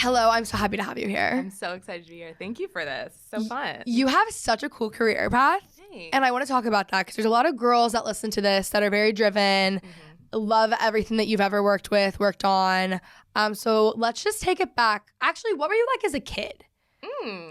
Hello, I'm so happy to have you here. I'm so excited to be here. Thank you for this. So fun. You have such a cool career path. Thanks. And I want to talk about that because there's a lot of girls that listen to this that are very driven, love everything that you've ever worked on. So let's just take it back. Actually, what were you like as a kid?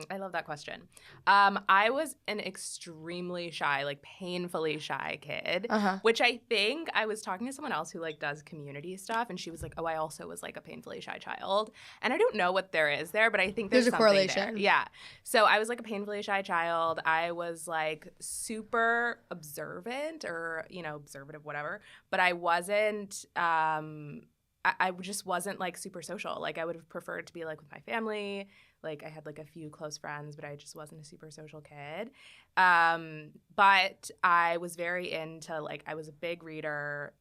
I love that question. I was an extremely shy, like painfully shy kid, which I think I was talking to someone else who like does community stuff, and she was like, "Oh, I also was like a painfully shy child," and I don't know what there is there, but I think there's a correlation. There. Yeah. So I was like a painfully shy child. I was like super observant, or observative, whatever. But I wasn't. I just wasn't like super social. Like I would have preferred to be like with my family. Like I had like a few close friends, but I just wasn't a super social kid. But I was very into like, I was a big reader,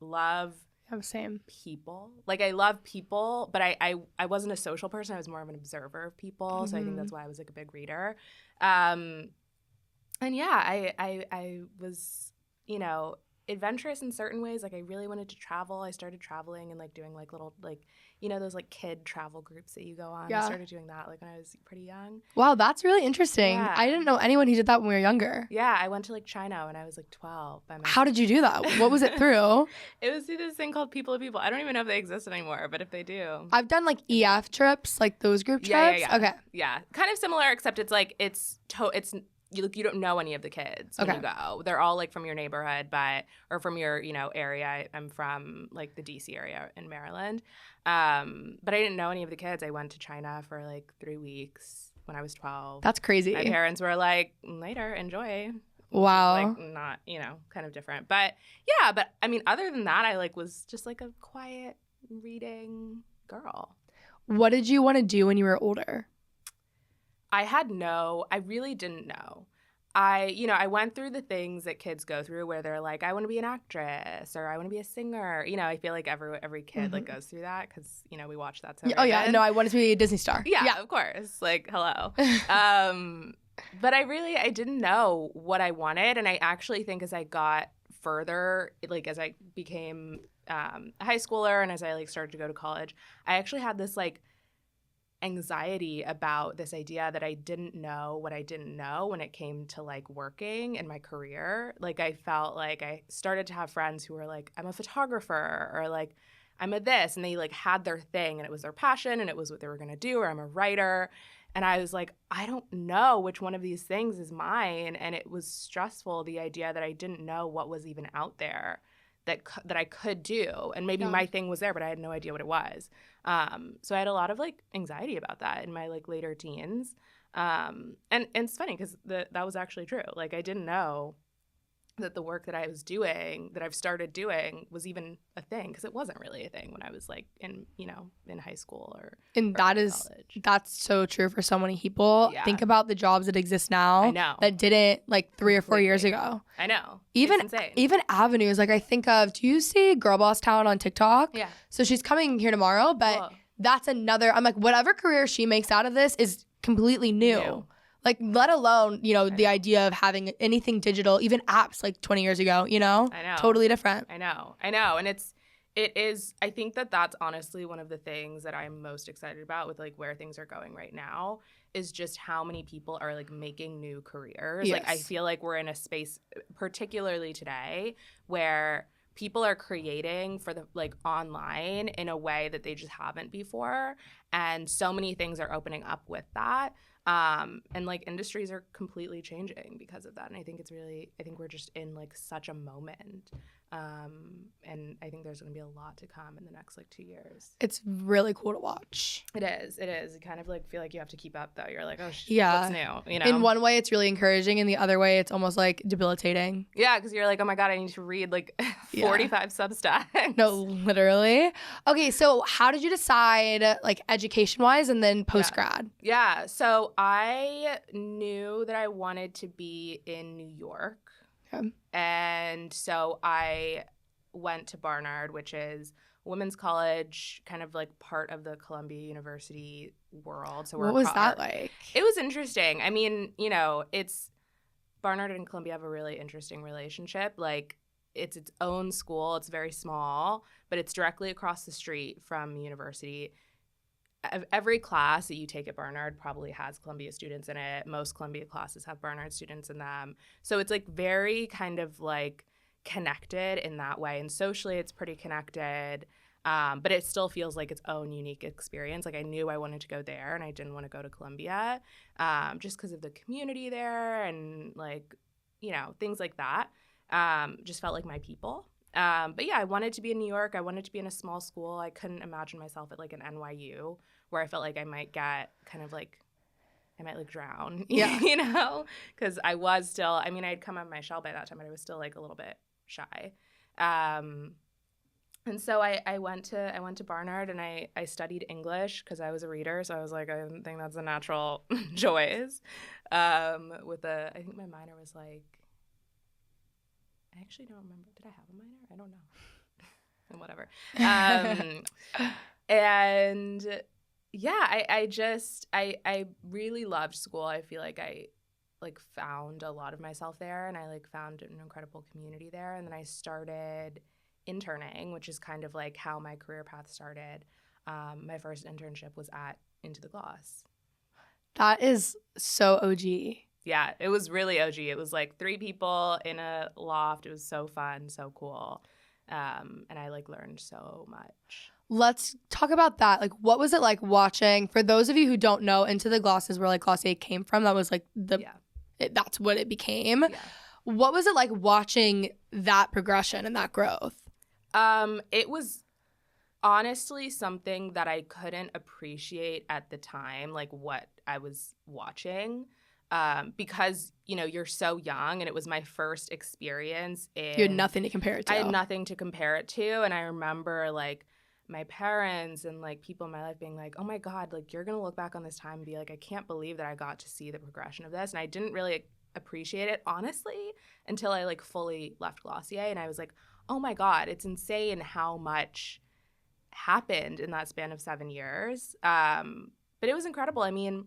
Same. people. Like I love people, but I wasn't a social person. I was more of an observer of people. So I think that's why I was like a big reader. And yeah, I was, adventurous in certain ways. Like I really wanted to travel. I started traveling and like doing like little like those like kid travel groups that you go on. Yeah. I started doing that like when I was pretty young. Wow, that's really interesting. Yeah. I didn't know anyone who did that when we were younger. Yeah, I went to like China when I was like 12 by myself. How did you do that? What was it through? It was through this thing called People of People. I don't even know if they exist anymore, but if they do. I've done like EF trips, like those group trips. Yeah. Okay. Yeah, kind of similar, except it's like you don't know any of the kids when you go. They're all like from your neighborhood, or from your area. I'm from like the DC area in Maryland, but I didn't know any of the kids. I went to China for like 3 weeks when I was 12. That's crazy. My parents were like, later, enjoy. Wow. Like not kind of different, but yeah. But I mean, other than that, I like was just like a quiet reading girl. What did you want to do when you were older? I really didn't know. I went through the things that kids go through where they're like, I want to be an actress or I want to be a singer. I feel like every kid like goes through that because, we watch that. So oh, yeah. No, I wanted to be a Disney star. Yeah, of course. Like, hello. But I didn't know what I wanted. And I actually think as I got further, like as I became a high schooler and as I like started to go to college, I actually had this like anxiety about this idea that I didn't know what I didn't know when it came to like working in my career. Like I felt like I started to have friends who were like, I'm a photographer or like I'm a this, and they like had their thing and it was their passion and it was what they were going to do, or I'm a writer. And I was like, I don't know which one of these things is mine. And it was stressful, the idea that I didn't know what was even out there that I could do. And maybe my thing was there, but I had no idea what it was. So I had a lot of like anxiety about that in my like later teens. And it's funny because that was actually true. Like I didn't know that the work that I was doing, that I've started doing, was even a thing, because it wasn't really a thing when I was like in high school or college. That's so true for so many people. Yeah. Think about the jobs that exist now. I know. That didn't like 3 or 4 years ago. I know. Even avenues. Like I think of, do you see Girl Boss Town on TikTok? Yeah. So she's coming here tomorrow, but that's another, I'm like, whatever career she makes out of this is completely new. Like, let alone, the idea of having anything digital, even apps like 20 years ago, I know. Totally different. I know. And it is, I think that's honestly one of the things that I'm most excited about with like where things are going right now, is just how many people are like making new careers. Yes. Like, I feel like we're in a space, particularly today, where people are creating for the like online in a way that they just haven't before. And so many things are opening up with that. And like industries are completely changing because of that. And I think we're just in like such a moment. And I think there's going to be a lot to come in the next like 2 years. It's really cool to watch. It is. You kind of like feel like you have to keep up though. You're like, oh, yeah, what's new? In one way, it's really encouraging. In the other way, it's almost like debilitating. Yeah, because you're like, oh my God, I need to read like 45 Substacks. No, literally. Okay, so how did you decide like education-wise and then post-grad? Yeah, so I knew that I wanted to be in New York. Okay. And so I went to Barnard, which is a women's college, kind of like part of the Columbia University world. So what was that like? It was interesting. I mean, it's Barnard and Columbia have a really interesting relationship. Like, it's its own school. It's very small, but it's directly across the street from the university. every class that you take at Barnard probably has Columbia students in it. Most Columbia classes have Barnard students in them. So it's like very kind of like connected in that way. And socially, it's pretty connected. But it still feels like its own unique experience. Like I knew I wanted to go there and I didn't want to go to Columbia just because of the community there and like, you know, things like that. Just felt like my people. But yeah, I wanted to be in New York. I wanted to be in a small school. I couldn't imagine myself at like an NYU where I felt like I might get kind of like, I might like drown, you know, because I was still, I mean, I'd come out of my shell by that time, but I was still like a little bit shy. And so I went to Barnard and I studied English because I was a reader. So I was like, I didn't think that's a natural choice. I think my minor was like, I actually don't remember. Did I have a minor? I don't know. Whatever. And yeah, I really loved school. I feel like I like found a lot of myself there and I like found an incredible community there. And then I started interning, which is kind of like how my career path started. My first internship was at Into the Gloss. That is so OG. Yeah, it was really OG. It was like 3 people in a loft. It was so fun, so cool. And I like learned so much. Let's talk about that. Like, what was it like watching? For those of you who don't know, Into the Gloss is where like Glossier came from. That was like that's what it became. Yeah. What was it like watching that progression and that growth? It was honestly something that I couldn't appreciate at the time, like what I was watching. Because, you know, you're so young and it was my first experience. You had nothing to compare it to. I had nothing to compare it to. And I remember like my parents and like people in my life being like, oh my God, like you're going to look back on this time and be like, I can't believe that I got to see the progression of this. And I didn't really appreciate it, honestly, until I like fully left Glossier. And I was like, oh my God, it's insane how much happened in that span of 7 years. But it was incredible. I mean,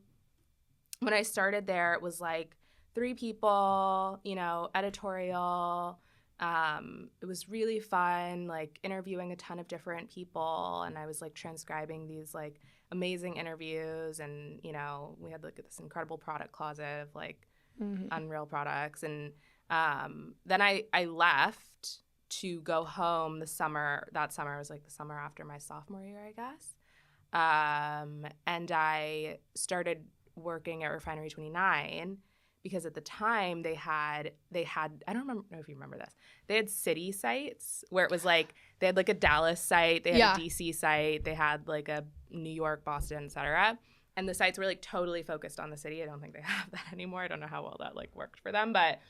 when I started there, it was like 3 people, you know, editorial. It was really fun, like interviewing a ton of different people. And I was like transcribing these like amazing interviews. And, you know, we had like this incredible product closet of like unreal products. And then I left to go home the summer. That summer was like the summer after my sophomore year, I guess. And I started working at Refinery 29 because at the time they had I don't know if you remember this. They had city sites where it was like they had like a Dallas site, they had a DC site, they had like a New York, Boston, etc. And the sites were like totally focused on the city. I don't think they have that anymore. I don't know how well that like worked for them, but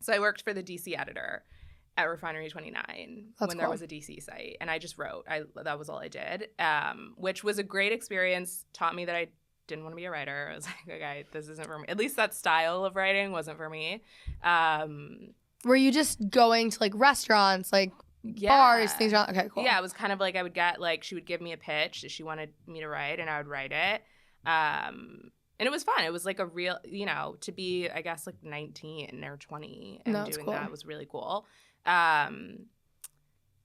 so I worked for the DC editor at Refinery 29 when there was a DC site. And I just wrote. That was all I did, which was a great experience. Taught me that I didn't want to be a writer. I was like, okay, this isn't for me. At least that style of writing wasn't for me. Were you just going to like restaurants, like bars, things around? Okay, cool. Yeah, it was kind of like I would get like, she would give me a pitch that she wanted me to write and I would write it. And it was fun. It was like a real, you know, to be, I guess, like 19 or 20 and doing that was really cool. And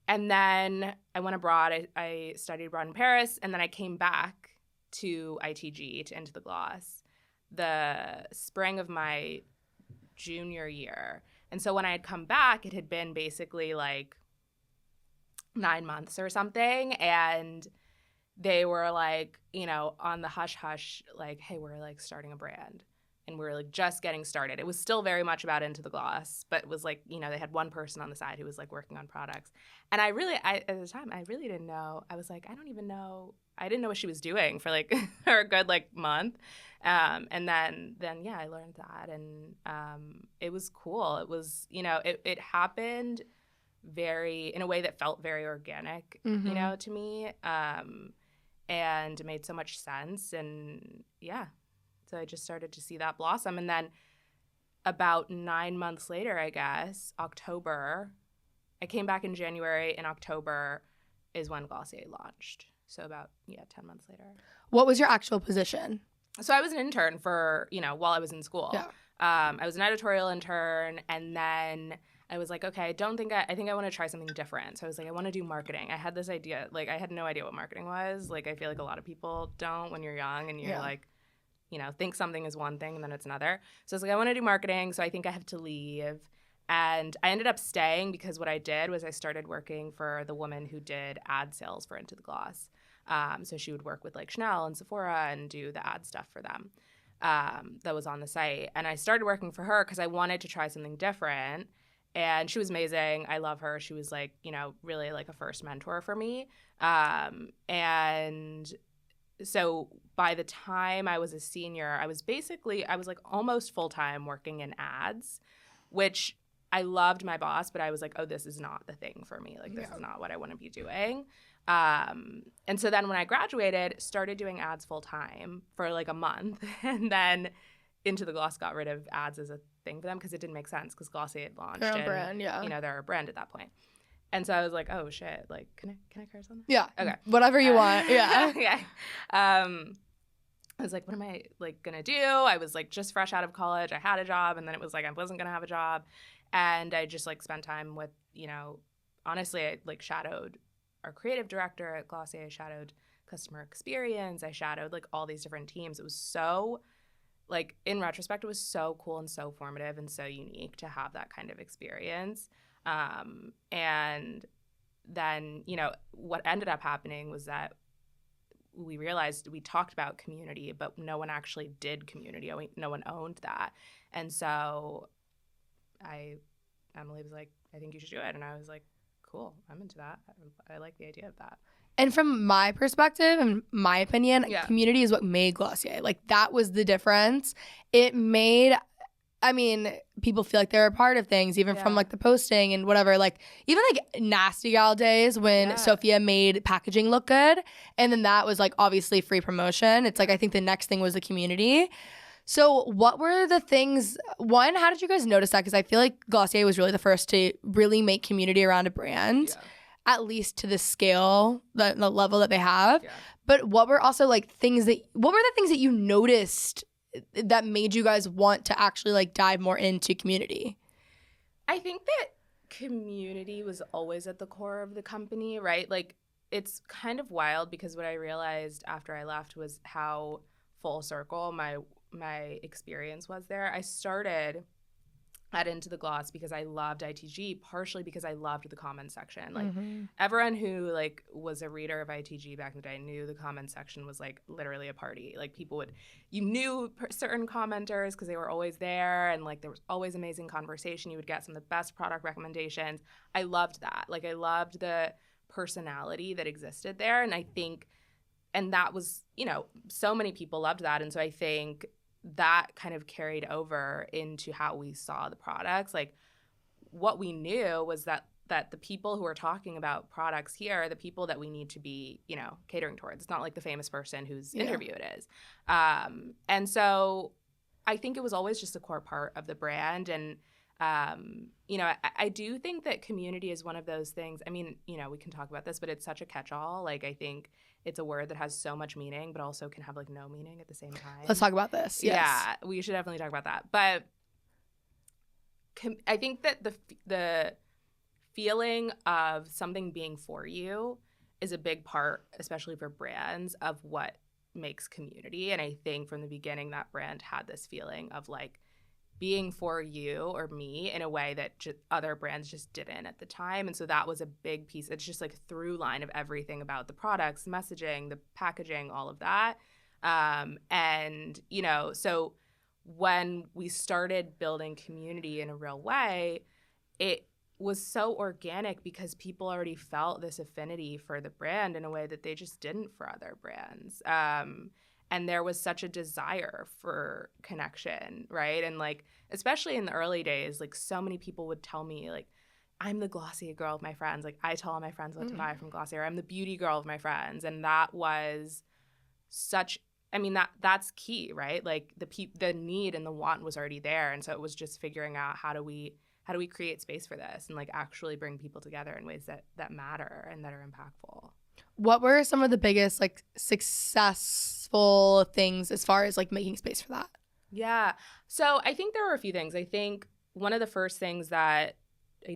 then I went abroad. I studied abroad in Paris, and then I came back to ITG, to Into the Gloss, the spring of my junior year. And so when I had come back, it had been basically like 9 months or something, and they were like, you know, on the hush-hush, like, hey, we're like starting a brand. And we were like just getting started. It was still very much about Into the Gloss, but it was like, you know, they had one person on the side who was like working on products. And at the time, I really didn't know. I was like, I didn't know what she was doing for like for a good like month. And then yeah, I learned that. And it was cool. It was, you know, it happened in a way that felt very organic, you know, to me. And it made so much sense. And yeah. So I just started to see that blossom. And then about 9 months later, I guess, October, I came back in January. In October is when Glossier launched. So about, 10 months later. What was your actual position? So I was an intern for, while I was in school. Yeah. I was an editorial intern. And then I was like, okay, I think I want to try something different. So I was like, I want to do marketing. I had this idea, like I had no idea what marketing was. Like I feel like a lot of people don't when you're young and you're like, think something is one thing and then it's another. So I was like, I want to do marketing. So I think I have to leave. And I ended up staying because what I did was I started working for the woman who did ad sales for Into the Gloss. So she would work with like Chanel and Sephora and do the ad stuff for them that was on the site. And I started working for her because I wanted to try something different. And she was amazing. I love her. She was like, really like a first mentor for me. And so by the time I was a senior, I was like almost full-time working in ads, which I loved my boss, but I was like, oh, this is not the thing for me. Like, this is not what I want to be doing. And so then when I graduated, started doing ads full-time for like a month. And then Into the Gloss got rid of ads as a thing for them because it didn't make sense because Glossier had launched. Their own brand, yeah. They're a brand at that point. And so I was like, oh, shit. Like, can I curse on this? Yeah. Okay. Whatever you want. Yeah. Okay. I was like, what am I like going to do? I was like just fresh out of college. I had a job. And then it was like I wasn't going to have a job. And I just like spent time with, honestly, I like shadowed our creative director at Glossier. I shadowed customer experience. I shadowed like all these different teams. It was so like in retrospect, it was so cool and so formative and so unique to have that kind of experience. And then, what ended up happening was that we realized we talked about community, but no one actually did community. No one owned that. And so Emily was like, I think you should do it. And I was like, cool, I'm into that. I like the idea of that. And from my perspective and my opinion, community is what made Glossier. Like, that was the difference. It made, people feel like they're a part of things, even from like the posting and whatever. Like, even like Nasty Gal days when Sophia made packaging look good. And then that was like obviously free promotion. It's like, I think the next thing was the community. So what were the things, one, how did you guys notice that? Because I feel like Glossier was really the first to really make community around a brand, at least to the scale, the level that they have. Yeah. But what were also like what were the things that you noticed that made you guys want to actually like dive more into community? I think that community was always at the core of the company, right? Like, it's kind of wild because what I realized after I left was how full circle my experience was there. I started at Into the Gloss because I loved ITG, partially because I loved the comment section. Like, everyone who like was a reader of ITG back in the day knew the comment section was like literally a party. Like, you knew certain commenters because they were always there, and like there was always amazing conversation. You would get some of the best product recommendations. I loved that. Like, I loved the personality that existed there, and that was, so many people loved that. And so I think that kind of carried over into how we saw the products. Like, what we knew was that the people who are talking about products here are the people that we need to be, catering towards. It's not like the famous person whose interview it is. And so I think it was always just a core part of the brand. And, I do think that community is one of those things. I mean, we can talk about this, but it's such a catch-all. Like, I think it's a word that has so much meaning, but also can have like no meaning at the same time. Let's talk about this. Yes. Yeah, we should definitely talk about that. But I think that the feeling of something being for you is a big part, especially for brands, of what makes community. And I think from the beginning that brand had this feeling of like being for you or me in a way that other brands just didn't at the time. And so that was a big piece. It's just like a through line of everything about the products, messaging, the packaging, all of that. So when we started building community in a real way, it was so organic because people already felt this affinity for the brand in a way that they just didn't for other brands. And there was such a desire for connection, right? And like, especially in the early days, like so many people would tell me like, I'm the Glossier girl of my friends. Like, I tell all my friends what to buy from Glossier. I'm the beauty girl of my friends. And that was that's key, right? Like the need and the want was already there. And so it was just figuring out how do we create space for this and like actually bring people together in ways that matter and that are impactful. What were some of the biggest like successful things as far as like making space for that? Yeah. So I think there were a few things. I think one of the first things that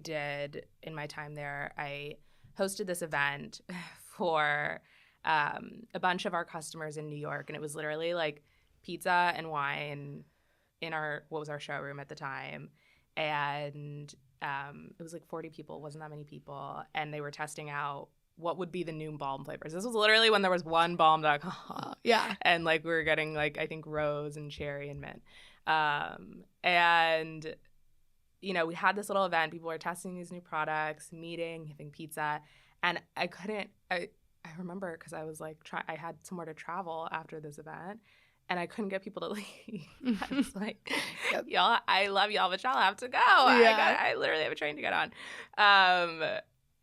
did in my time there, I hosted this event for a bunch of our customers in New York, and it was literally like pizza and wine in our showroom at the time, and it was like 40 people, wasn't that many people, and they were testing out what would be the new balm flavors. This was literally when there was one balm.com. Yeah. And like we were getting like I think rose and cherry and mint. And you know, we had this little event, people were testing these new products, meeting, having pizza, and I remember because I was like I had somewhere to travel after this event. And I couldn't get people to leave. I was like, y'all, I love y'all, but y'all have to go. Yeah. I literally have a train to get on.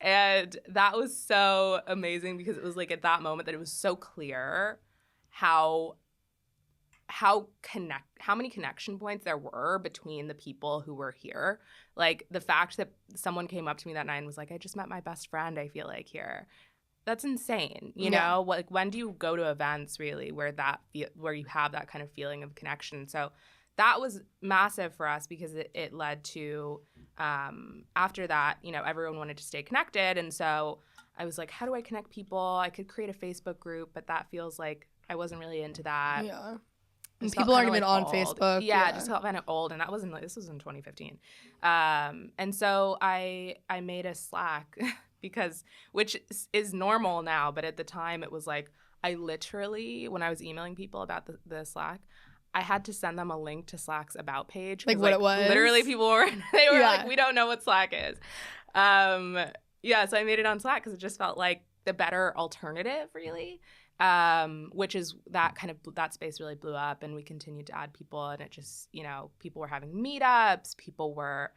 And that was so amazing because it was like at that moment that it was so clear how many connection points there were between the people who were here. Like the fact that someone came up to me that night and was like, I just met my best friend, I feel like here. That's insane, you know? Like, when do you go to events really where you have that kind of feeling of connection? So that was massive for us because it led to after that, you know, everyone wanted to stay connected, and so I was like, how do I connect people? I could create a Facebook group, but that feels like I wasn't really into that. Yeah, and people aren't even on Facebook. Yeah, it just felt kind of old, and this was in 2015, and so I made a Slack. Which is normal now, but at the time it was like I literally, when I was emailing people about the Slack, I had to send them a link to Slack's about page. Like what it was? Literally people were like, we don't know what Slack is. So I made it on Slack because it just felt like the better alternative really, which is that space really blew up and we continued to add people and it just, you know, people were having meetups, people were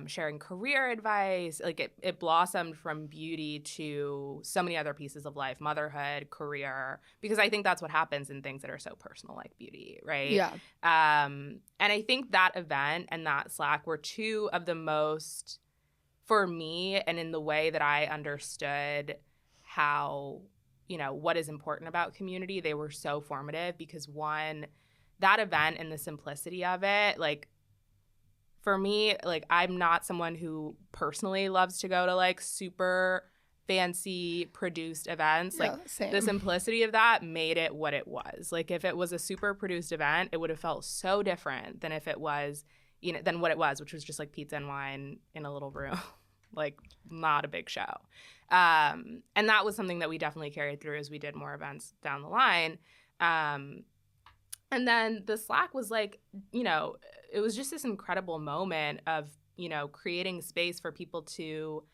sharing career advice. Like it blossomed from beauty to so many other pieces of life, motherhood, career, because I think that's what happens in things that are so personal like beauty, right? Yeah. And I think that event and that Slack were two of the most, for me, and in the way that I understood how, you know, what is important about community, they were so formative because one, that event and the simplicity of it, like, for me, like, I'm not someone who personally loves to go to, like, super fancy produced events. Yeah, like, same. The simplicity of that made it what it was. Like, if it was a super produced event, it would have felt so different than if it was, you know, than what it was, which was just, like, pizza and wine in a little room. Like, not a big show. And that was something that we definitely carried through as we did more events down the line. And then the Slack was like, you know, it was just this incredible moment of, you know, creating space for people to,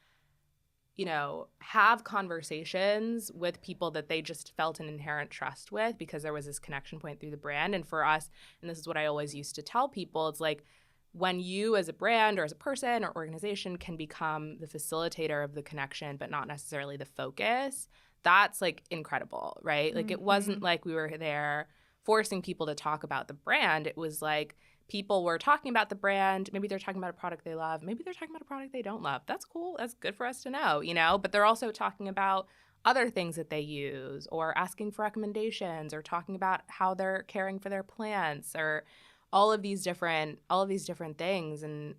you know, have conversations with people that they just felt an inherent trust with because there was this connection point through the brand. And for us, and this is what I always used to tell people, it's like when you as a brand or as a person or organization can become the facilitator of the connection, but not necessarily the focus, that's like incredible, right? Like it wasn't like we were there forcing people to talk about the brand. It was like people were talking about the brand. Maybe they're talking about a product they love. Maybe they're talking about a product they don't love. That's cool. That's good for us to know, you know? But they're also talking about other things that they use or asking for recommendations or talking about how they're caring for their plants or all of these different things. And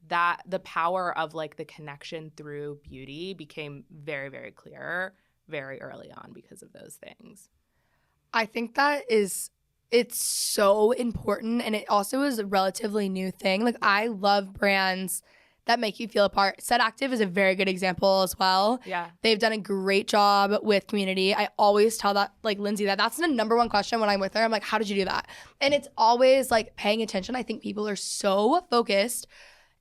that the power of like the connection through beauty became very, very clear very early on because of those things. I think it's so important, and it also is a relatively new thing. Like, I love brands that make you feel a part. Set Active is a very good example as well. Yeah. They've done a great job with community. I always tell that, like, Lindsay, that's the number one question when I'm with her. I'm like, how did you do that? And it's always, like, paying attention. I think people are so focused.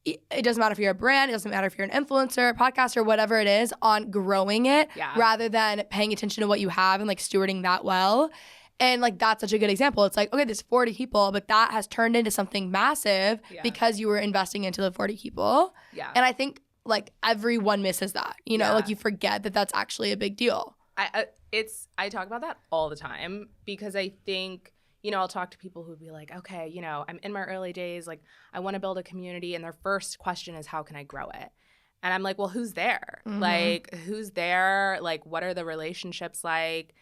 It doesn't matter if you're a brand, it doesn't matter if you're an influencer, podcaster, whatever it is, on growing it rather than paying attention to what you have and like stewarding that well. And like that's such a good example. It's like, okay, there's 40 people, but that has turned into something massive because you were investing into the 40 people. Yeah. And I think like everyone misses that, you know, like you forget that that's actually a big deal. I talk about that all the time because I think, you know, I'll talk to people who'd be like, okay, you know, I'm in my early days, like I want to build a community. And their first question is, how can I grow it? And I'm like, well, who's there? Like, who's there? Like, what are the relationships like?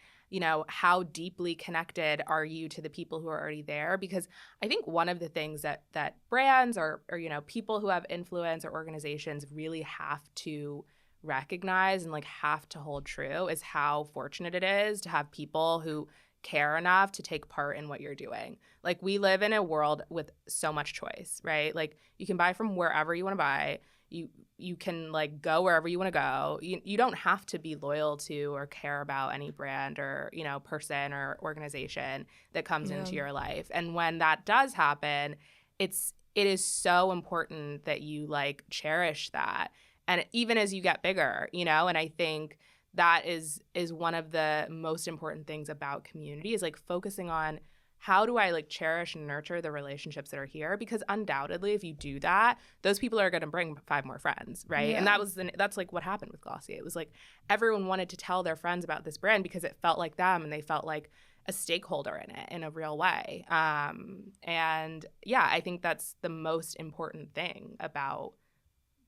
how deeply connected are you to the people who are already there? Because I think one of the things that brands or people who have influence or organizations really have to recognize and like have to hold true is how fortunate it is to have people who care enough to take part in what you're doing. Like, we live in a world with so much choice, right? Like, you can buy from wherever you want to buy. You can like go wherever you want to go. You don't have to be loyal to or care about any brand or person or organization that comes into your life. And when that does happen, it is so important that you like cherish that. And even as you get bigger, and I think that is one of the most important things about community is like focusing on how do I like cherish and nurture the relationships that are here? Because undoubtedly, if you do that, those people are going to bring 5 more friends, right? Yeah. And that's like what happened with Glossier. It was like everyone wanted to tell their friends about this brand because it felt like them and they felt like a stakeholder in it in a real way. And yeah, I think that's the most important thing about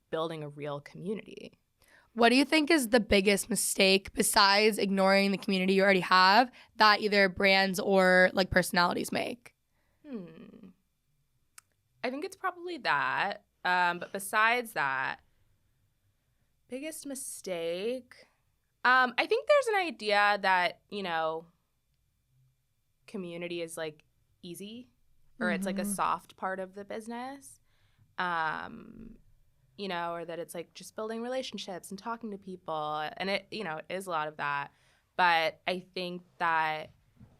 building a real community. What do you think is the biggest mistake besides ignoring the community you already have that either brands or like personalities make? I think it's probably that. But besides that, biggest mistake, I think there's an idea that, community is like easy or it's like a soft part of the business. Or that it's like just building relationships and talking to people. And it, it is a lot of that. But I think that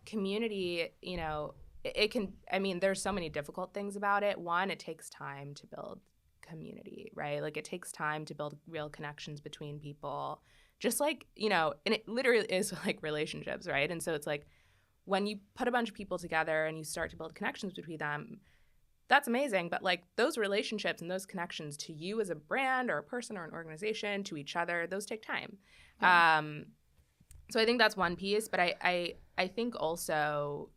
community, it can, there's so many difficult things about it. One, it takes time to build community, right? Like, it takes time to build real connections between people. Just like, and it literally is like relationships, right? And so it's like when you put a bunch of people together and you start to build connections between them, that's amazing. But like those relationships and those connections to you as a brand or a person or an organization, to each other, those take time. Yeah. So I think that's one piece. But I think also,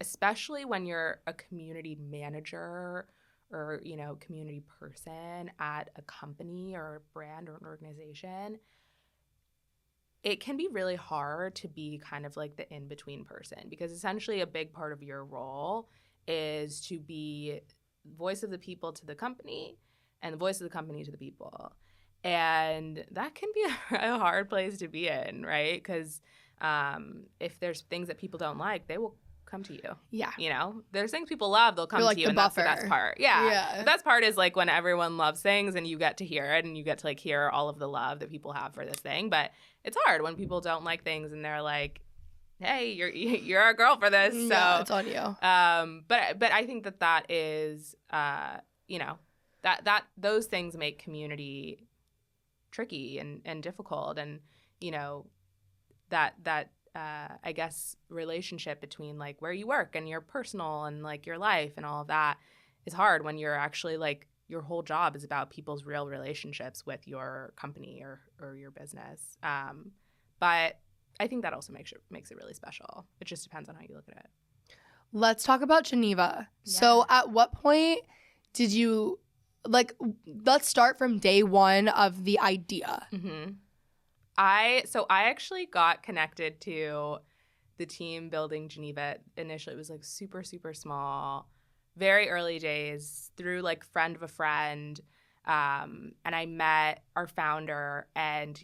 especially when you're a community manager or, community person at a company or a brand or an organization, it can be really hard to be kind of like the in-between person, because essentially a big part of your role is to be voice of the people to the company and the voice of the company to the people. And that can be a hard place to be in, right? Because if there's things that people don't like, they will come to you. Yeah. There's things people love, they'll come to you, and buffer. That's the best part. Yeah. The best part is like when everyone loves things and you get to hear it and you get to like hear all of the love that people have for this thing. But it's hard when people don't like things and they're like, hey, you're our girl for this. So yeah, it's on you. But I think that is that those things make community tricky and difficult, and that I guess relationship between like where you work and your personal and like your life and all of that is hard when you're actually like your whole job is about people's real relationships with your company or your business. But I think that also makes it really special. It just depends on how you look at it. Let's talk about Geneva. Yeah. So at what point did you, let's start from day one of the idea. Mm-hmm. I actually got connected to the team building Geneva. Initially, it was like super, super small, very early days, through like friend of a friend. And I met our founder, and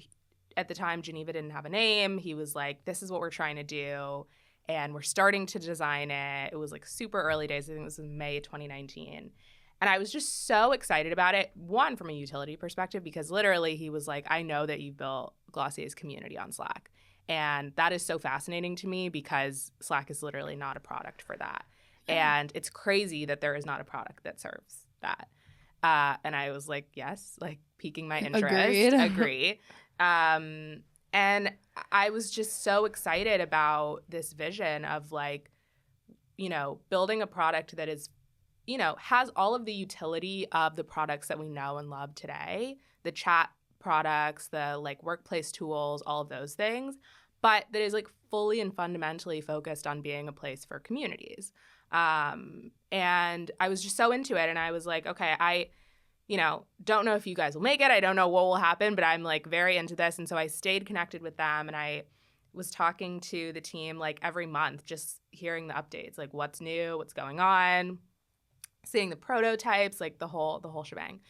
at the time, Geneva didn't have a name. He was like, this is what we're trying to do, and we're starting to design it. It was like super early days. I think it was in May 2019. And I was just so excited about it, one, from a utility perspective, because literally he was like, I know that you've built Glossier's community on Slack. And that is so fascinating to me because Slack is literally not a product for that. Yeah. And it's crazy that there is not a product that serves that. And I was like, yes, like piquing my interest. Agree. And I was just so excited about this vision of like, building a product that is, has all of the utility of the products that we know and love today, the chat products, the like workplace tools, all of those things, but that is like fully and fundamentally focused on being a place for communities. And I was just so into it. And I was like, okay, I don't know if you guys will make it. I don't know what will happen, but I'm like very into this. And so I stayed connected with them, and I was talking to the team like every month, just hearing the updates, like what's new, what's going on, seeing the prototypes, like the whole shebang.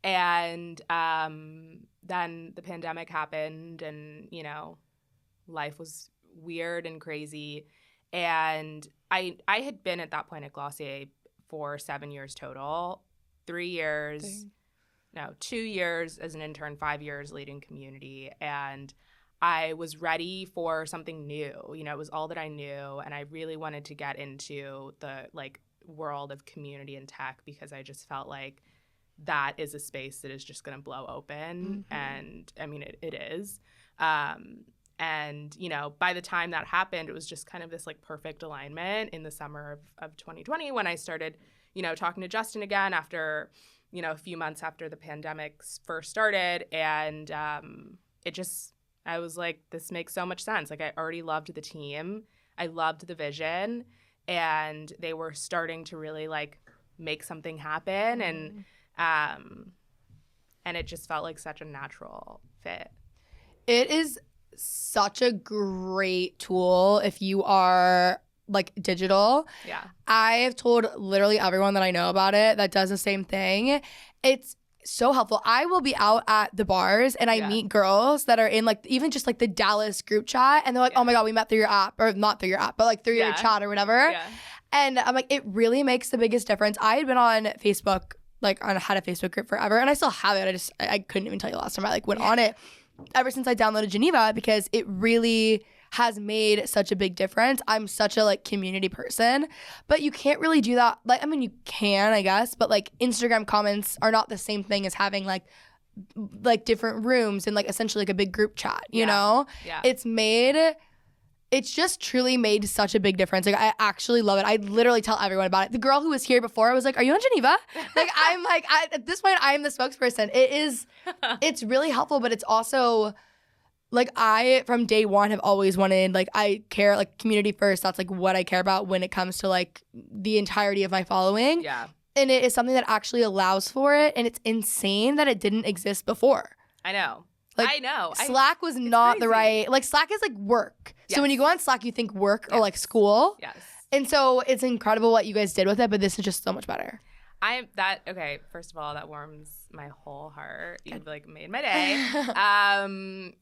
And then the pandemic happened, and life was weird and crazy. And I had been at that point at Glossier for 7 years total, 2 years as an intern, 5 years leading community. And I was ready for something new. It was all that I knew. And I really wanted to get into the world of community and tech, because I just felt like that is a space that is just going to blow open. And I mean, it is. And, by the time that happened, it was just kind of this perfect alignment in the summer of 2020 when I started, talking to Justin again after, a few months after the pandemic first started. And I was like, this makes so much sense. I already loved the team. I loved the vision. And they were starting to really make something happen. And it just felt like such a natural fit. It is such a great tool if you are digital. Yeah. I have told literally everyone that I know about it that does the same thing. It's so helpful. I will be out at the bars and I meet girls that are in even just the Dallas group chat, and they're like, oh my God, we met through your app, or not through your app, but through your chat or whatever. Yeah. And I'm like, it really makes the biggest difference. I had been on Facebook, I had a Facebook group forever, and I still have it. I couldn't even tell you the last time I went on it ever since I downloaded Geneva, because it really has made such a big difference. I'm such a community person, but you can't really do that. You can, I guess, but Instagram comments are not the same thing as having different rooms and essentially a big group chat, you know? Yeah. It's just truly made such a big difference. I actually love it. I literally tell everyone about it. The girl who was here before, I was like, are you on Geneva? At this point, I am the spokesperson. It's really helpful, but it's also I, from day one, have always wanted, I care, community first. That's what I care about when it comes to the entirety of my following. Yeah. And it is something that actually allows for it. And it's insane that it didn't exist before. I know. I know. Slack was not the right, Slack is work. Yes. So when you go on Slack, you think work or school. Yes. And so it's incredible what you guys did with it, but this is just so much better. Okay, first of all, that warms my whole heart. You've made my day.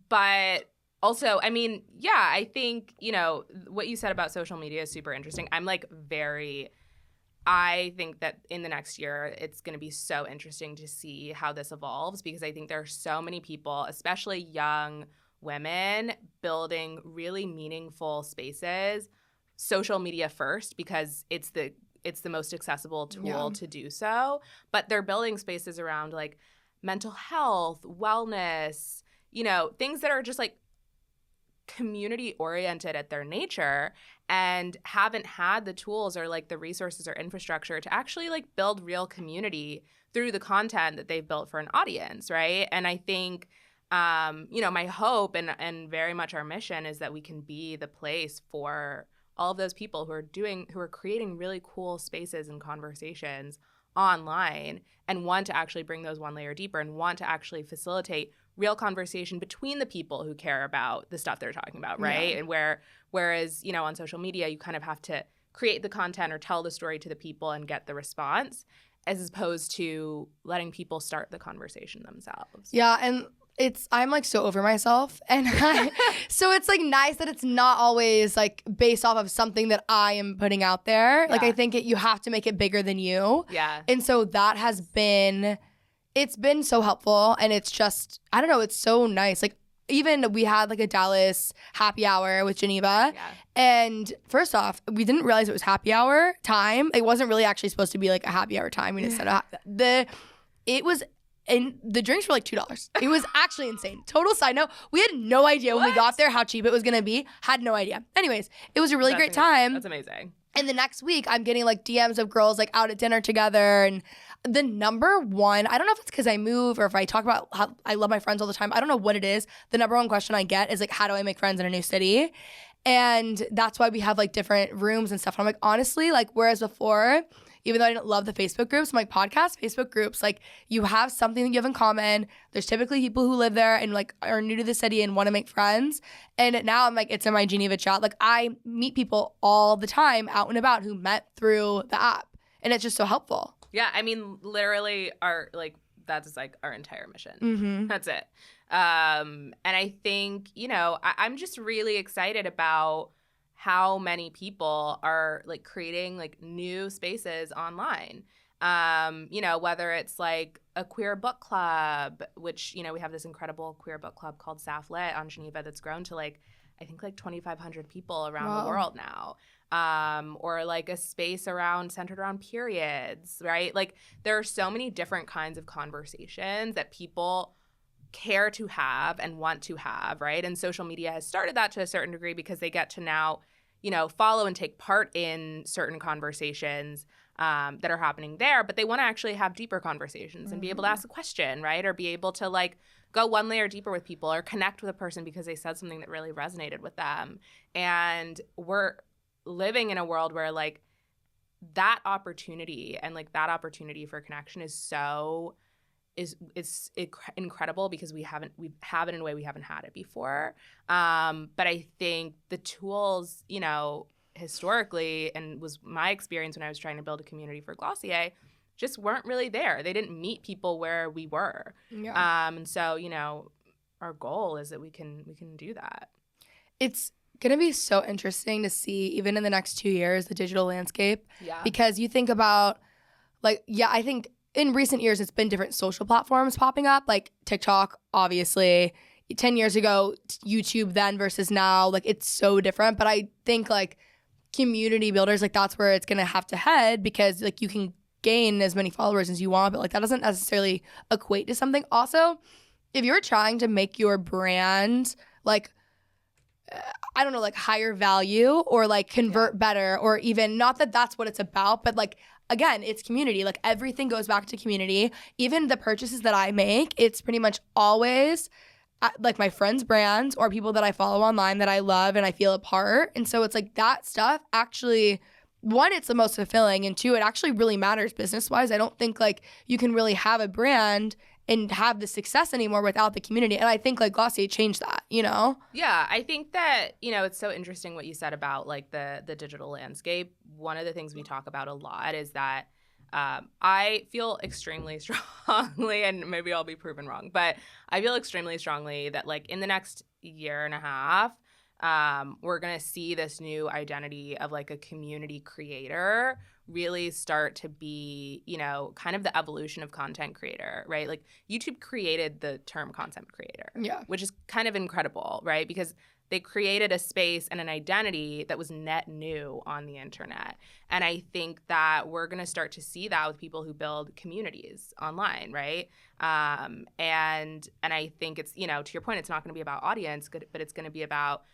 But also, I mean, yeah, I think, what you said about social media is super interesting. I think that in the next year, it's going to be so interesting to see how this evolves, because I think there are so many people, especially young women, building really meaningful spaces, social media first, because it's the most accessible tool to do so. But they're building spaces around mental health, wellness, things that are just community oriented at their nature, and haven't had the tools or the resources or infrastructure to actually build real community through the content that they've built for an audience, right? And I think my hope and very much our mission is that we can be the place for all of those people who are creating really cool spaces and conversations online, and want to actually bring those one layer deeper, and want to actually facilitate real conversation between the people who care about the stuff they're talking about, right? Yeah. And whereas, on social media, you kind of have to create the content or tell the story to the people and get the response, as opposed to letting people start the conversation themselves. Yeah, and I'm so over myself, and so it's nice that it's not always based off of something that I am putting out there. Yeah. I think you have to make it bigger than you. Yeah. And so that has been, it's been so helpful, and it's just, I don't know, it's so nice. Even we had a Dallas happy hour with Geneva. Yeah. And first off, we didn't realize it was happy hour time. It wasn't really actually supposed to be a happy hour time. We just said it was. And the drinks were $2. It was actually insane. Total side note, we had no idea when we got there how cheap it was going to be. Had no idea. Anyways, it was a really great time. That's amazing. And the next week, I'm getting DMs of girls out at dinner together. And the number one, I don't know if it's because I move or if I talk about how I love my friends all the time. I don't know what it is. The number one question I get is how do I make friends in a new city? And that's why we have different rooms and stuff. And I'm honestly, whereas before, even though I didn't love the Facebook groups, I'm like, podcast, Facebook groups, like you have something that you have in common. There's typically people who live there and like are new to the city and want to make friends. And now I'm like, it's in my Geneva chat. Like I meet people all the time out and about who met through the app. And it's just so helpful. Yeah, I mean, literally that's like our entire mission. Mm-hmm. That's it. And I think, I'm just really excited about how many people are like creating like new spaces online. Whether it's like a queer book club, which, we have this incredible queer book club called Saf Lit on Geneva that's grown to like, I think like 2,500 people around the world now. Or like a space centered around periods, right? Like there are so many different kinds of conversations that people care to have and want to have, right? And social media has started that to a certain degree because they get to now, follow and take part in certain conversations that are happening there, but they want to actually have deeper conversations and be able to ask a question, right? Or be able to like go one layer deeper with people or connect with a person because they said something that really resonated with them. And we're living in a world where like that opportunity and like that opportunity for connection is incredible because we have it in a way we haven't had it before. But I think the tools, historically, and was my experience when I was trying to build a community for Glossier, just weren't really there. They didn't meet people where we were. Yeah. And so, our goal is that we can do that. It's going to be so interesting to see, even in the next 2 years, the digital landscape. Yeah. Because you think about, like, I think in recent years, it's been different social platforms popping up, like TikTok, obviously. 10 years ago, YouTube then versus now, like, it's so different. But I think, like, community builders, like, that's where it's going to have to head because, like, you can gain as many followers as you want, but, like, that doesn't necessarily equate to something. Also, if you're trying to make your brand, like, I don't know, like higher value or like convert better or even not that that's what it's about, but like, again, it's community. Like everything goes back to community. Even the purchases that I make, it's pretty much always like my friends' brands or people that I follow online that I love and I feel a part. And so it's like that stuff actually, one, it's the most fulfilling, and two, it actually really matters business-wise. I don't think like you can really have a brand and have the success anymore without the community. And I think like Glossier changed that, Yeah, I think that, it's so interesting what you said about like the digital landscape. One of the things we talk about a lot is that I feel extremely strongly, and maybe I'll be proven wrong, but I feel extremely strongly that like in the next year and a half, we're going to see this new identity of like a community creator really start to be, kind of the evolution of content creator, right? Like YouTube created the term content creator, which is kind of incredible, right? Because they created a space and an identity that was net new on the internet. And I think that we're going to start to see that with people who build communities online, right? And I think it's, to your point, it's not going to be about audience, but it's going to be about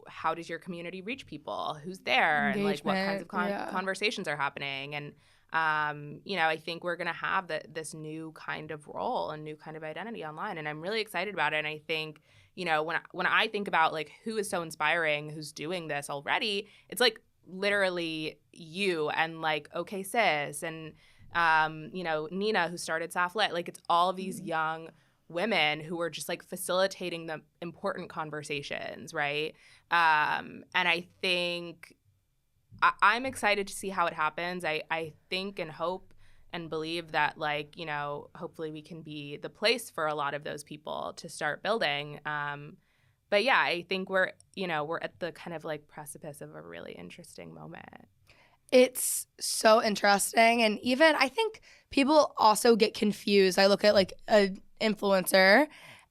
how does your community reach people? Who's there? And like what kinds of conversations are happening? And, I think we're going to have this new kind of role and new kind of identity online. And I'm really excited about it. And I think, when I think about like who is so inspiring, who's doing this already, it's like literally you and like OK Sis and, Nina, who started Saf Lit. Like it's all of these young women who are just like facilitating the important conversations, right? And I think I'm excited to see how it happens. I think and hope and believe that like, hopefully we can be the place for a lot of those people to start building. But yeah, I think we're at the kind of like precipice of a really interesting moment. It's so interesting. And even I think people also get confused. I look at like an influencer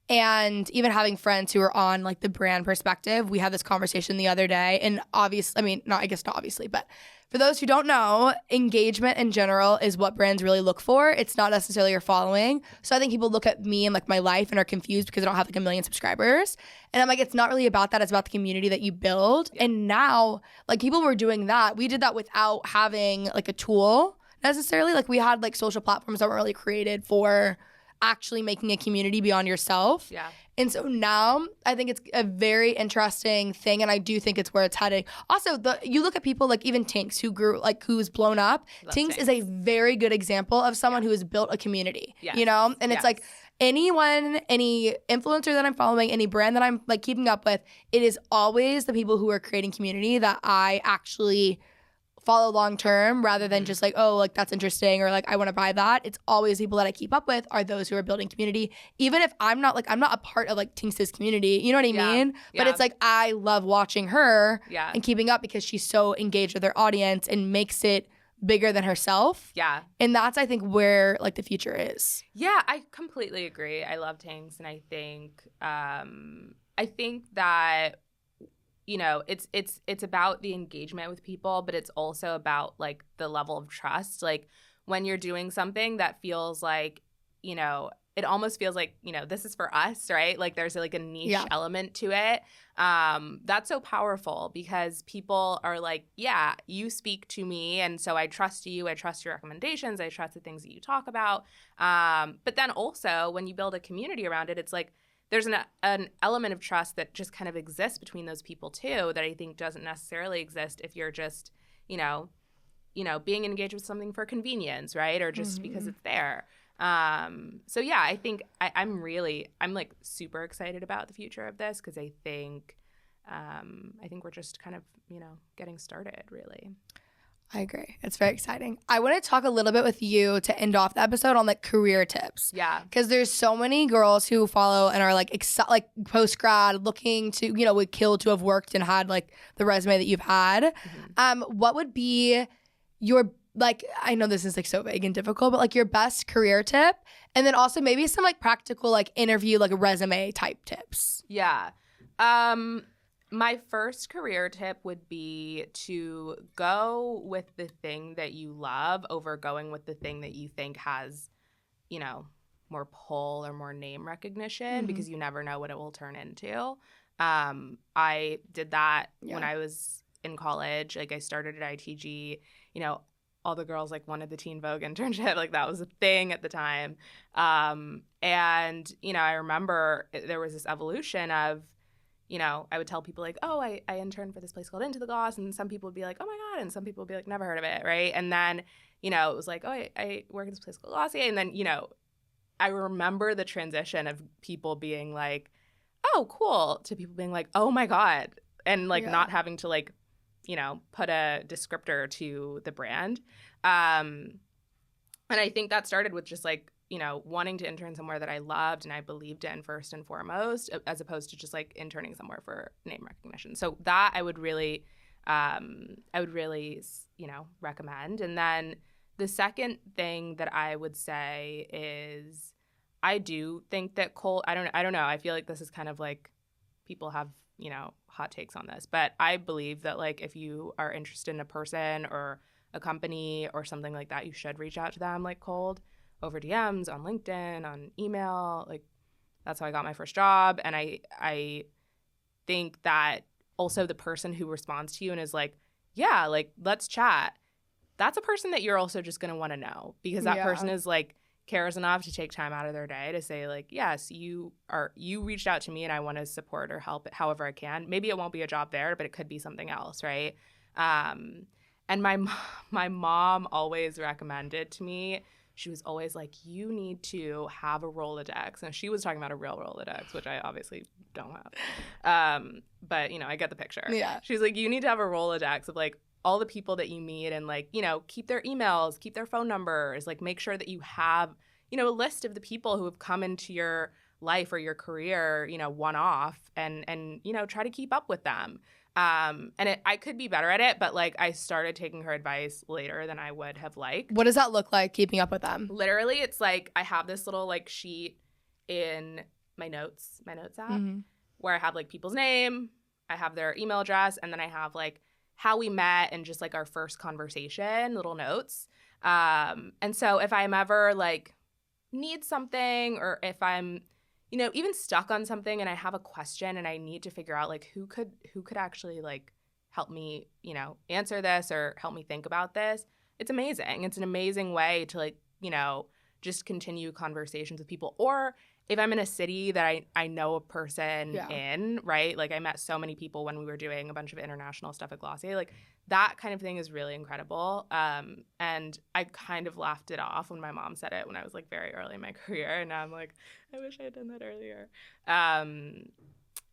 and even having friends who are on like the brand perspective. We had this conversation the other day, and obviously, not obviously, but for those who don't know, engagement in general is what brands really look for. It's not necessarily your following. So I think people look at me and like my life and are confused because I don't have like 1 million subscribers. And I'm like, it's not really about that. It's about the community that you build. Yeah. And now like people were doing that. We did that without having like a tool necessarily. Like we had like social platforms that weren't really created for actually making a community beyond yourself. Yeah. And so now I think it's a very interesting thing, and I do think it's where it's headed. Also, you look at people like even Tinks, who's blown up. Tinks is a very good example of someone who has built a community, you know? And it's like any influencer that I'm following, any brand that I'm like keeping up with, it is always the people who are creating community that I actually follow long term, rather than just like, oh, like that's interesting, or like I want to buy that. It's always people that I keep up with are those who are building community, even if I'm not a part of like Tinks's community, you know what I mean? But it's like I love watching her and keeping up because she's so engaged with her audience and makes it bigger than herself. Yeah. And that's, I think, where like the future is. Yeah, I completely agree. I love Tinks, and I think that, you know, it's about the engagement with people, but it's also about like the level of trust. Like when you're doing something that feels like, you know, it almost feels like, you know, this is for us, right? Like there's like a niche element to it. That's so powerful because people are like, yeah, you speak to me, and so I trust you. I trust your recommendations. I trust the things that you talk about. But then also when you build a community around it, it's like, there's an element of trust that just kind of exists between those people too, that I think doesn't necessarily exist if you're just, you know, being engaged with something for convenience, right? Or just because it's there. So yeah, I think I'm like super excited about the future of this because I think we're just kind of, you know, getting started really. I agree. It's very exciting. I want to talk a little bit with you to end off the episode on like career tips. Yeah. Because there's so many girls who follow and are like post grad looking to, you know, would kill to have worked and had like the resume that you've had. What would be your, like, I know this is like so vague and difficult, but like your best career tip, and then also maybe some like practical like interview, like resume type tips. Yeah. My first career tip would be to go with the thing that you love over going with the thing that you think has, you know, more pull or more name recognition, because you never know what it will turn into. I did that when I was in college. Like I started at ITG, you know, all the girls like wanted the Teen Vogue internship. Like that was a thing at the time. And, you know, I remember there was this evolution of, you know, I would tell people like, oh, I interned for this place called Into the Gloss, and some people would be like, oh my God, and some people would be like, never heard of it, right? And then, you know, it was like, oh, I work at this place called Glossier, and then, you know, I remember the transition of people being like, oh, cool, to people being like, oh my God, and like not having to like, you know, put a descriptor to the brand. And I think that started with just like, you know, wanting to intern somewhere that I loved and I believed in first and foremost, as opposed to just like interning somewhere for name recognition. So that I would really, you know, recommend. And then the second thing that I would say is I do think that I don't know. I feel like this is kind of like people have, you know, hot takes on this, but I believe that like if you are interested in a person or a company or something like that, you should reach out to them like cold, over DMs, on LinkedIn, on email. Like that's how I got my first job. And I think that also the person who responds to you and is like, yeah, like let's chat, that's a person that you're also just going to want to know, because that person is like cares enough to take time out of their day to say like, yes, you reached out to me and I want to support or help it however I can. Maybe it won't be a job there, but it could be something else, right? And my mom always recommended to me, she was always like, you need to have a Rolodex. And she was talking about a real Rolodex, which I obviously don't have. But, you know, I get the picture. Yeah. She's like, you need to have a Rolodex of like all the people that you meet and like, you know, keep their emails, keep their phone numbers, like make sure that you have, you know, a list of the people who have come into your life or your career, you know, one off and, you know, try to keep up with them. I could be better at it, but like I started taking her advice later than I would have liked. What does that look like, keeping up with them? Literally, it's like I have this little like sheet in my notes app where I have like people's name, I have their email address, and then I have like how we met and just like our first conversation, little notes. And so if I'm ever like need something, or if I'm, you know, even stuck on something and I have a question and I need to figure out like who could actually like help me, you know, answer this or help me think about this, it's amazing. It's an amazing way to like, you know, just continue conversations with people. Or if I'm in a city that I know a person in, right? Like I met so many people when we were doing a bunch of international stuff at Glossier. Like that kind of thing is really incredible. And I kind of laughed it off when my mom said it when I was like very early in my career. And now I'm like, I wish I had done that earlier.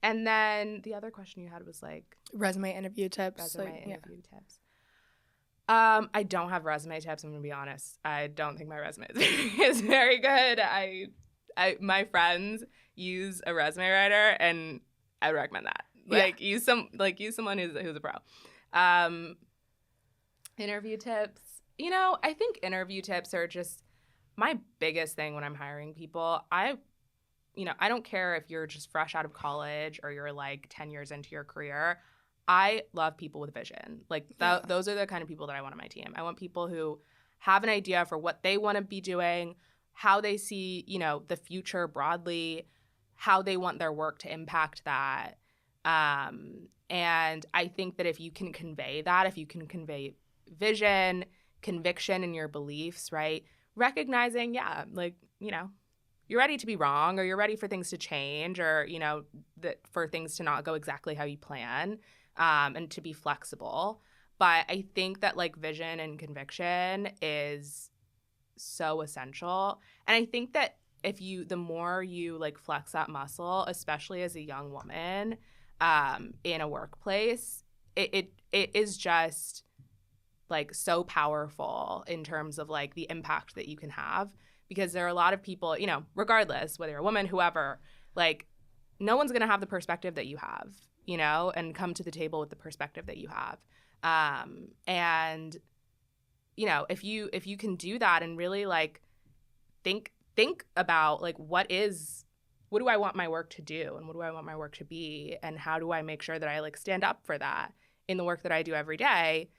And then the other question you had was like resume interview tips. Tips. I don't have resume tips. I'm gonna be honest. I don't think my resume is very good. My friends use a resume writer, and I recommend that. Like use someone who's a pro. Interview tips. I think interview tips are just my biggest thing when I'm hiring people. I don't care if you're just fresh out of college or you're like 10 years into your career. I love people with vision. Like those are the kind of people that I want on my team. I want people who have an idea for what they want to be doing, how they see, the future broadly, how they want their work to impact that. And I think that if you can convey that, if you can convey vision, conviction in your beliefs, right? Recognizing, you're ready to be wrong, or you're ready for things to change, or, that for things to not go exactly how you plan, and to be flexible. But I think that like vision and conviction is so essential. And I think that the more you like flex that muscle, especially as a young woman, in a workplace, it is just like so powerful in terms of like the impact that you can have. Because there are a lot of people, regardless, whether you're a woman, whoever, like no one's going to have the perspective that you have, and come to the table with the perspective that you have. And, if you can do that and really like think about like what do I want my work to do, and what do I want my work to be, and how do I make sure that I like stand up for that in the work that I do every day,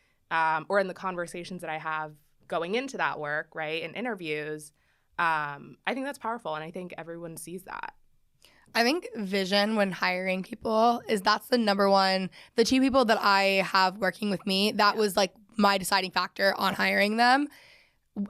or in the conversations that I have going into that work, right, in interviews. I think that's powerful, and I think everyone sees that. I think vision when hiring people that's the number one. The two people that I have working with me, that was like my deciding factor on hiring them,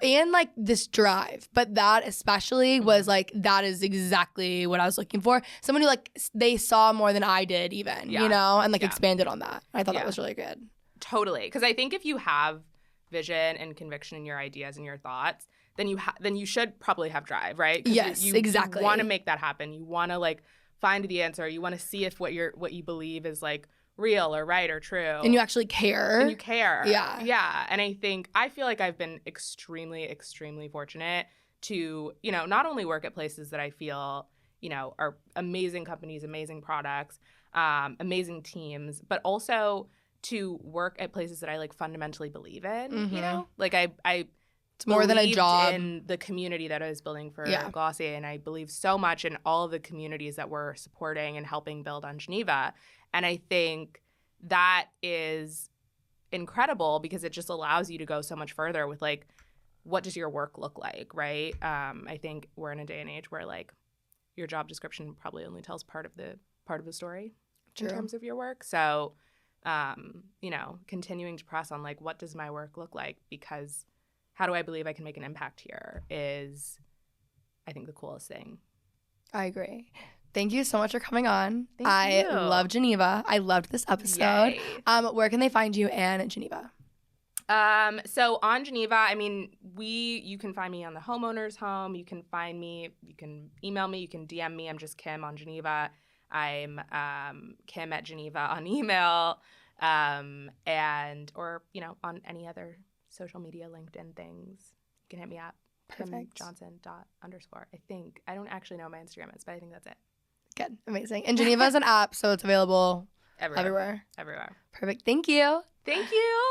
and like this drive. But that especially was like, that is exactly what I was looking for. Someone who like they saw more than I did even, and like expanded on that. I thought that was really good. Totally. Because I think if you have vision and conviction in your ideas and your thoughts, then you should probably have drive, right? Yes, exactly. You want to make that happen. You want to like find the answer. You want to see if what you believe is like real or right or true. And you actually care. And you care. Yeah. Yeah. And I feel like I've been extremely, extremely fortunate to, not only work at places that I feel, are amazing companies, amazing products, amazing teams, but also to work at places that I like fundamentally believe in, like it's more than a job. In the community that I was building for Glossier, and I believe so much in all of the communities that we're supporting and helping build on Geneva. And I think that is incredible because it just allows you to go so much further with like, what does your work look like, right? I think we're in a day and age where like your job description probably only tells part of the story. True. In terms of your work. So, continuing to press on like, what does my work look like? Because how do I believe I can make an impact here is, I think, the coolest thing. I agree. Thank you so much for coming on. Thank you. I love Geneva. I loved this episode. Where can they find you and Geneva? So on Geneva, I mean, you can find me on the Homeowners Home. You can find me. You can email me. You can DM me. I'm just Kim on Geneva. I'm Kim at Geneva on email, or on any other social media, LinkedIn things. You can hit me up. KimJohnson._. I think I don't actually know what my Instagram is, but I think that's it. Good, amazing. And Geneva is an app, so it's available everywhere. Everywhere. Perfect. Thank you. Thank you.